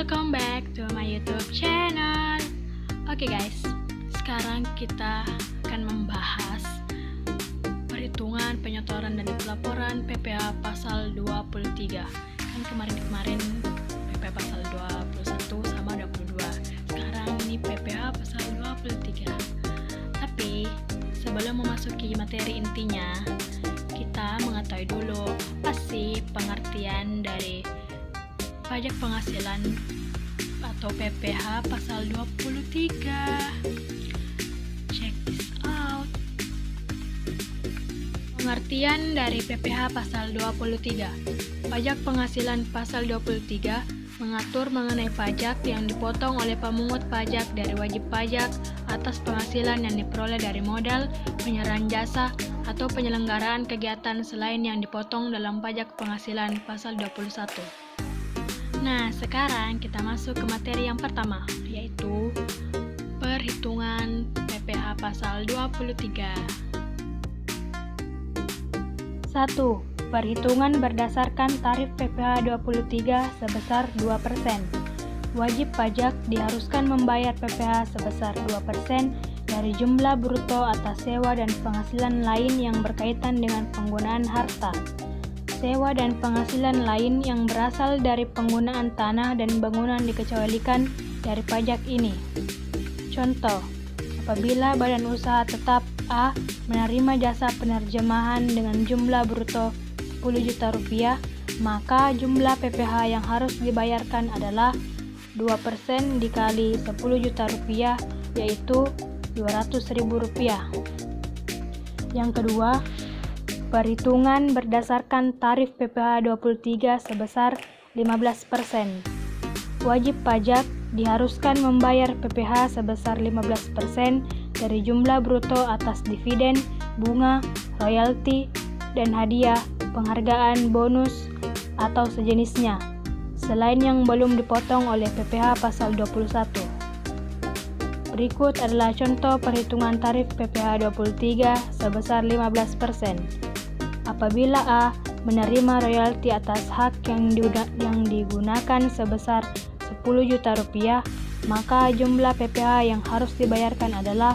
Welcome back to my YouTube channel. Oke guys, sekarang kita akan membahas perhitungan, penyetoran, dan pelaporan PPh pasal 23. Kan kemarin PPh pasal 21 sama 22. Sekarang ini PPh pasal 23. Tapi sebelum memasuki materi intinya, kita mengetahui dulu apa sih pengertian dari pajak penghasilan atau PPh pasal 23. Check this out. Pengertian dari PPh pasal 23. Pajak penghasilan pasal 23 mengatur mengenai pajak yang dipotong oleh pemungut pajak dari wajib pajak atas penghasilan yang diperoleh dari modal, penyerahan jasa, atau penyelenggaraan kegiatan selain yang dipotong dalam pajak penghasilan pasal 21. Nah, sekarang kita masuk ke materi yang pertama, yaitu perhitungan PPh pasal 23. 1. Perhitungan berdasarkan tarif PPh 23 sebesar 2%. Wajib pajak diharuskan membayar PPh sebesar 2% dari jumlah bruto atas sewa dan penghasilan lain yang berkaitan dengan penggunaan harta. Sewa dan penghasilan lain yang berasal dari penggunaan tanah dan bangunan dikecualikan dari pajak ini. Contoh, apabila badan usaha tetap A menerima jasa penerjemahan dengan jumlah bruto 10 juta rupiah, maka jumlah PPh yang harus dibayarkan adalah 2% dikali 10 juta rupiah, yaitu 200.000 rupiah. Yang kedua, perhitungan berdasarkan tarif PPh 23 sebesar 15%. Wajib pajak diharuskan membayar PPh sebesar 15% dari jumlah bruto atas dividen, bunga, royalti, dan hadiah, penghargaan, bonus, atau sejenisnya, selain yang belum dipotong oleh PPh pasal 21. Berikut adalah contoh perhitungan tarif PPh 23 sebesar 15%. Apabila A menerima royalti atas hak yang digunakan sebesar 10 juta rupiah, maka jumlah PPh yang harus dibayarkan adalah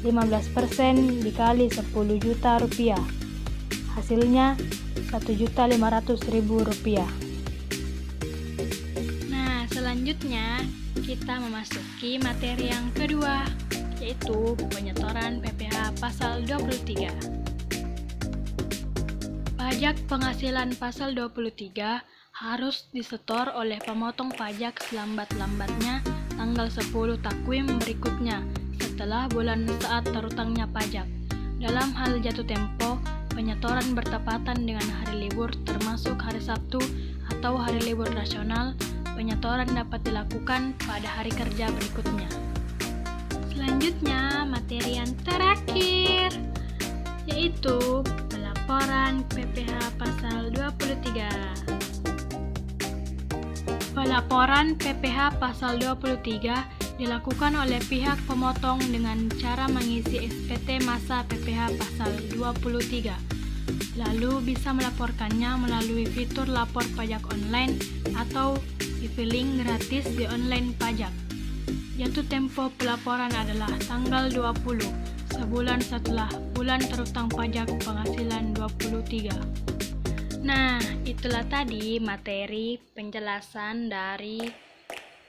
15% dikali 10 juta rupiah. Hasilnya 1.500.000 rupiah. Nah, selanjutnya kita memasuki materi yang kedua, yaitu penyetoran PPh pasal 23. Pajak penghasilan pasal 23 harus disetor oleh pemotong pajak selambat-lambatnya tanggal 10 takwim berikutnya setelah bulan saat terutangnya pajak. Dalam hal jatuh tempo, penyetoran bertepatan dengan hari libur termasuk hari Sabtu atau hari libur nasional, penyetoran dapat dilakukan pada hari kerja berikutnya. Selanjutnya, materi yang terakhir, yaitu pelaporan PPh pasal 23. Pelaporan PPh pasal 23 dilakukan oleh pihak pemotong dengan cara mengisi SPT masa PPh pasal 23. Lalu bisa melaporkannya melalui fitur lapor pajak online atau e-filing gratis di online pajak. Jatuh tempo pelaporan adalah tanggal 20, sebulan setelah bulan terutang pajak penghasilan 23. Nah, itulah tadi materi penjelasan dari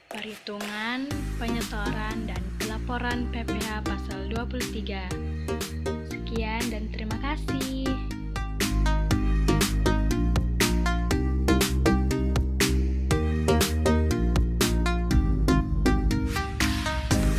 perhitungan, penyetoran, dan pelaporan PPh pasal 23.